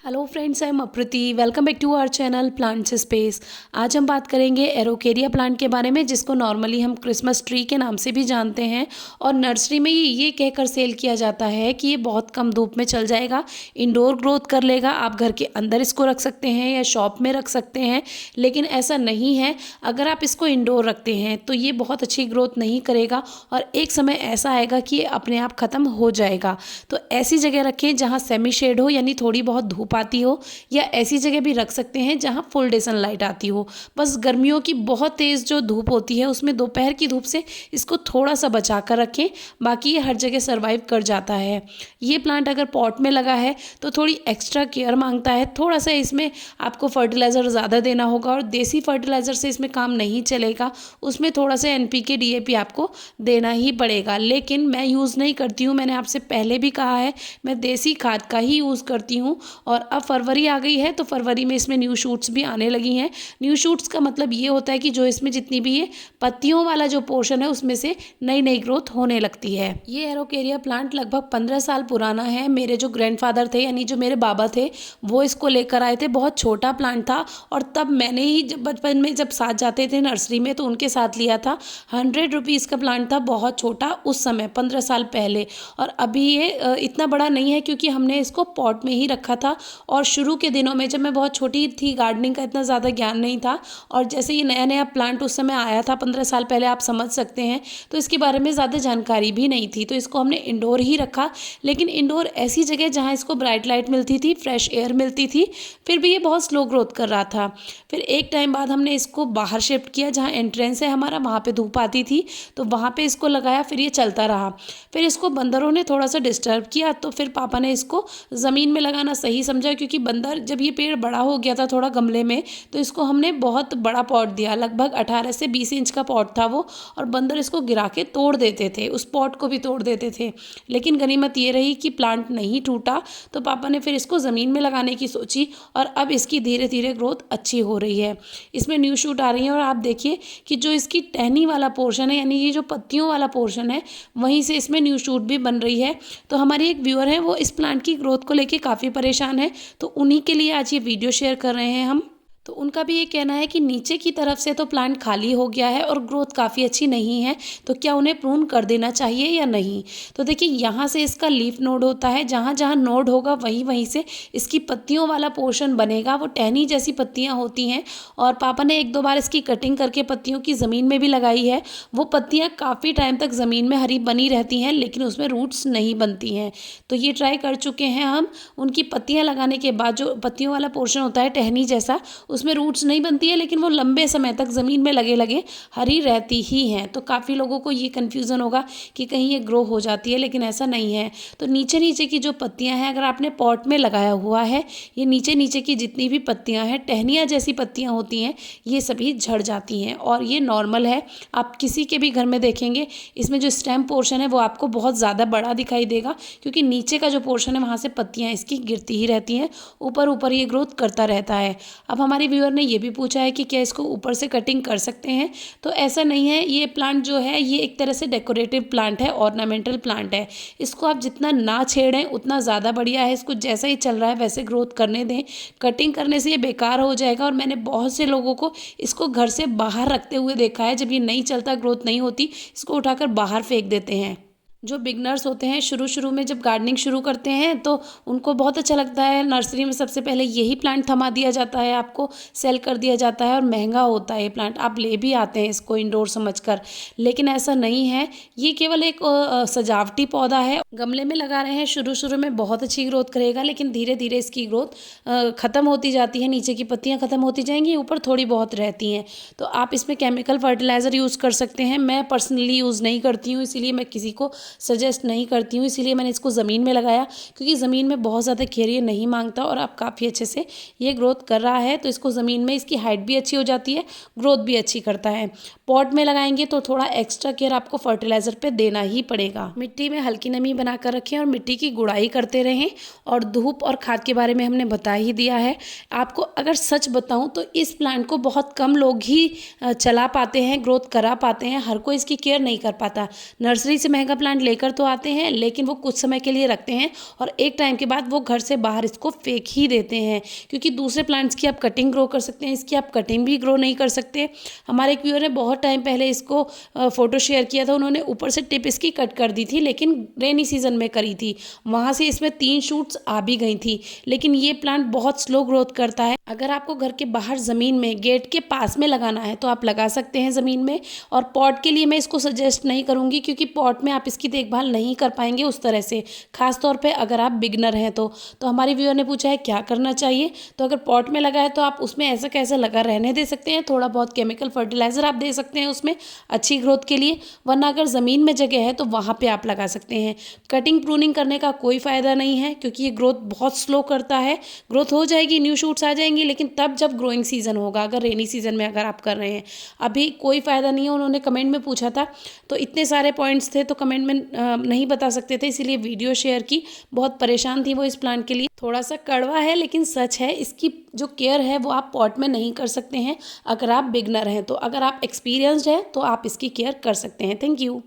Hello friends, I am Apriti. Welcome back to our channel plants space. आज हम बात करेंगे एरोकेरिया प्लांट के बारे में, जिसको नॉर्मली हम क्रिसमस ट्री के नाम से भी जानते हैं। और नर्सरी में ये कहकर सेल किया जाता है कि ये बहुत कम धूप में चल जाएगा, इंडोर ग्रोथ कर लेगा। आप घर के अंदर इसको रख सकते हैं या शॉप में रख सकते हैं, लेकिन ऐसा नहीं है। अगर आप इसको इंडोर रखते हैं तो ये बहुत अच्छी ग्रोथ नहीं करेगा और एक समय ऐसा आएगा कि ये अपने आप ख़त्म हो जाएगा। तो ऐसी जगह रखें जहाँ सेमी शेड हो, यानी थोड़ी बहुत धूप आती हो, या ऐसी जगह भी रख सकते हैं जहां फुल डे सनलाइट आती हो। बस गर्मियों की बहुत तेज़ जो धूप होती है उसमें दोपहर की धूप से इसको थोड़ा सा बचा कर रखें, बाकी ये हर जगह सर्वाइव कर जाता है। ये प्लांट अगर पॉट में लगा है तो थोड़ी एक्स्ट्रा केयर मांगता है। थोड़ा सा इसमें आपको फर्टिलाइज़र ज़्यादा देना होगा और देसी फर्टिलाइज़र से इसमें काम नहीं चलेगा। उसमें थोड़ा सा NPK DAP आपको देना ही पड़ेगा, लेकिन मैं यूज़ नहीं करती हूँ। मैंने आपसे पहले भी कहा है, मैं देसी खाद का ही यूज़ करती हूँ। और अब फरवरी आ गई है तो फरवरी में इसमें न्यू शूट्स भी आने लगी हैं। न्यू शूट्स का मतलब ये होता है कि जो इसमें जितनी भी ये पत्तियों वाला जो पोर्शन है उसमें से नई नई ग्रोथ होने लगती है। ये एरोकेरिया प्लांट लगभग 15 साल पुराना है। मेरे जो ग्रैंडफादर थे, यानी जो मेरे बाबा थे, वो इसको लेकर आए थे। बहुत छोटा प्लांट था और तब मैंने ही जब बचपन में जब साथ जाते थे नर्सरी में तो उनके साथ लिया था। 100 रुपीज़ का प्लांट था, बहुत छोटा उस समय 15 साल पहले। और अभी ये इतना बड़ा नहीं है क्योंकि हमने इसको पॉट में ही रखा था। और शुरू के दिनों में जब मैं बहुत छोटी थी, गार्डनिंग का इतना ज़्यादा ज्ञान नहीं था और जैसे ये नया नया प्लांट उस समय आया था 15 साल पहले, आप समझ सकते हैं, तो इसके बारे में ज़्यादा जानकारी भी नहीं थी। तो इसको हमने इंडोर ही रखा, लेकिन इंडोर ऐसी जगह जहाँ इसको ब्राइट लाइट मिलती थी, फ्रेश एयर मिलती थी, फिर भी ये बहुत स्लो ग्रोथ कर रहा था। फिर एक टाइम बाद हमने इसको बाहर शिफ्ट किया, जहाँ एंट्रेंस है हमारा, वहाँ पर धूप आती थी तो वहाँ पर इसको लगाया। फिर ये चलता रहा। फिर इसको बंदरों ने थोड़ा सा डिस्टर्ब किया तो फिर पापा ने इसको ज़मीन में लगाना सही समझा, क्योंकि बंदर जब ये पेड़ बड़ा हो गया था थोड़ा गमले में, तो इसको हमने बहुत बड़ा पॉट दिया। लगभग 18 से 20 इंच का पॉट था वो, और बंदर इसको गिरा के तोड़ देते थे, उस पॉट को भी तोड़ देते थे। लेकिन गनीमत ये रही कि प्लांट नहीं टूटा, तो पापा ने फिर इसको ज़मीन में लगाने की सोची और अब इसकी धीरे धीरे ग्रोथ अच्छी हो रही है। इसमें न्यू शूट आ रही है और आप देखिए कि जो इसकी टहनी वाला पोर्शन है, यानी ये जो पत्तियों वाला पोर्शन है, वहीं से इसमें न्यू शूट भी बन रही है। तो हमारी एक व्यूअर है, वो इस प्लांट की ग्रोथ को लेके काफ़ी परेशान है, तो उन्हीं के लिए आज ये वीडियो शेयर कर रहे हैं हम। तो उनका भी ये कहना है कि नीचे की तरफ से तो प्लांट खाली हो गया है और ग्रोथ काफ़ी अच्छी नहीं है, तो क्या उन्हें प्रून कर देना चाहिए या नहीं। तो देखिए, यहाँ से इसका लीफ नोड होता है, जहाँ जहाँ नोड होगा वहीं वहीं से इसकी पत्तियों वाला पोर्शन बनेगा। वो टहनी जैसी पत्तियाँ होती हैं और पापा ने 1-2 बार इसकी कटिंग करके पत्तियों की ज़मीन में भी लगाई है। वो पत्तियाँ काफ़ी टाइम तक ज़मीन में हरी बनी रहती हैं, लेकिन उसमें रूट्स नहीं बनती हैं। तो ये ट्राई कर चुके हैं हम। उनकी पत्तियाँ लगाने के बाद जो पत्तियों वाला पोर्शन होता है टहनी जैसा, उसमें रूट्स नहीं बनती है, लेकिन वो लंबे समय तक ज़मीन में लगे लगे हरी रहती ही हैं। तो काफ़ी लोगों को ये कन्फ्यूज़न होगा कि कहीं ये ग्रो हो जाती है, लेकिन ऐसा नहीं है। तो नीचे नीचे की जो पत्तियां हैं, अगर आपने पॉट में लगाया हुआ है, ये नीचे नीचे की जितनी भी पत्तियां हैं, टहनियाँ जैसी पत्तियां होती हैं, ये सभी झड़ जाती हैं और ये नॉर्मल है। आप किसी के भी घर में देखेंगे, इसमें जो स्टेम पोर्शन है वो आपको बहुत ज़्यादा बड़ा दिखाई देगा, क्योंकि नीचे का जो पोर्शन है वहाँ से पत्तियाँ इसकी गिरती ही रहती हैं, ऊपर ऊपर ये ग्रोथ करता रहता है। अब हमारी व्यूअर ने ये भी पूछा है कि क्या इसको ऊपर से कटिंग कर सकते हैं, तो ऐसा नहीं है। ये प्लांट जो है ये एक तरह से डेकोरेटिव प्लांट है, ऑर्नामेंटल प्लांट है। इसको आप जितना ना छेड़ें उतना ज़्यादा बढ़िया है। इसको जैसा ही चल रहा है वैसे ग्रोथ करने दें। कटिंग करने से ये बेकार हो जाएगा और मैंने बहुत से लोगों को इसको घर से बाहर रखते हुए देखा है। जब ये नहीं चलता, ग्रोथ नहीं होती, इसको उठाकर बाहर फेंक देते हैं। जो बिगनर्स होते हैं, शुरू शुरू में जब गार्डनिंग शुरू करते हैं तो उनको बहुत अच्छा लगता है। नर्सरी में सबसे पहले यही प्लांट थमा दिया जाता है, आपको सेल कर दिया जाता है और महंगा होता है ये प्लांट। आप ले भी आते हैं इसको इंडोर समझकर, लेकिन ऐसा नहीं है। ये केवल एक सजावटी पौधा है। गमले में लगा रहे हैं, शुरू शुरू में बहुत अच्छी ग्रोथ करेगा, लेकिन धीरे धीरे इसकी ग्रोथ ख़त्म होती जाती है। नीचे की पत्तियाँ ख़त्म होती जाएंगी, ऊपर थोड़ी बहुत रहती हैं। तो आप इसमें केमिकल फर्टिलाइज़र यूज़ कर सकते हैं। मैं पर्सनली यूज़ नहीं करती हूँ, इसीलिए मैं किसी को सजेस्ट नहीं करती हूँ। इसीलिए मैंने इसको ज़मीन में लगाया, क्योंकि ज़मीन में बहुत ज़्यादा केयर ये नहीं मांगता और अब काफ़ी अच्छे से ये ग्रोथ कर रहा है। तो इसको ज़मीन में इसकी हाइट भी अच्छी हो जाती है, ग्रोथ भी अच्छी करता है। पॉट में लगाएंगे तो थोड़ा एक्स्ट्रा केयर आपको फर्टिलाइज़र पे देना ही पड़ेगा। मिट्टी में हल्की नमी बनाकर रखें और मिट्टी की गुड़ाई करते रहें। और धूप और खाद के बारे में हमने बता ही दिया है आपको। अगर सच बताऊँ तो इस प्लांट को बहुत कम लोग ही चला पाते हैं, ग्रोथ करा पाते हैं। हर कोई इसकी केयर नहीं कर पाता। नर्सरी से महंगा प्लांट प्लांट लेकर तो आते हैं, लेकिन वो कुछ समय के लिए रखते हैं और एक टाइम के बाद वो घर से बाहर इसको फेंक ही देते हैं, क्योंकि दूसरे प्लांट्स की आप कटिंग ग्रो कर सकते हैं, इसकी आप कटिंग भी ग्रो नहीं कर सकते। हमारे एक व्यूअर ने बहुत टाइम पहले इसको फ़ोटो शेयर किया था, उन्होंने ऊपर से टिप इसकी कट कर दी थी, लेकिन रेनी सीजन में करी थी, वहाँ से इसमें 3 शूट्स आ भी गई थी। लेकिन ये प्लांट बहुत स्लो ग्रोथ करता है। अगर आपको घर के बाहर ज़मीन में गेट के पास में लगाना है तो आप लगा सकते हैं ज़मीन में। और पॉट के लिए मैं इसको सजेस्ट नहीं करूँगी, क्योंकि पॉट में आप इसकी देखभाल नहीं कर पाएंगे उस तरह से, खास तौर पे अगर आप बिगनर हैं तो हमारी व्यूअर ने पूछा है क्या करना चाहिए। तो अगर पॉट में लगा है तो आप उसमें ऐसा कैसा लगा रहने दे सकते हैं, थोड़ा बहुत केमिकल फर्टिलाइज़र आप दे सकते हैं उसमें अच्छी ग्रोथ के लिए, वरना अगर ज़मीन में जगह है तो वहाँ पर आप लगा सकते हैं। कटिंग प्रूनिंग करने का कोई फ़ायदा नहीं है, क्योंकि ये ग्रोथ बहुत स्लो करता है। ग्रोथ हो जाएगी, न्यू शूट्स आ जाएंगी, लेकिन तब जब ग्रोइंग सीजन होगा, अगर रेनी सीजन में अगर आप कर रहे हैं, अभी कोई फ़ायदा नहीं है। उन्होंने कमेंट में पूछा था तो इतने सारे पॉइंट्स थे तो कमेंट में नहीं बता सकते थे, इसीलिए वीडियो शेयर की। बहुत परेशान थी वो इस प्लांट के लिए। थोड़ा सा कड़वा है लेकिन सच है, इसकी जो केयर है वो आप पॉट में नहीं कर सकते हैं अगर आप बिगनर हैं। तो अगर आप एक्सपीरियंस्ड हैं तो आप इसकी केयर कर सकते हैं। Thank you.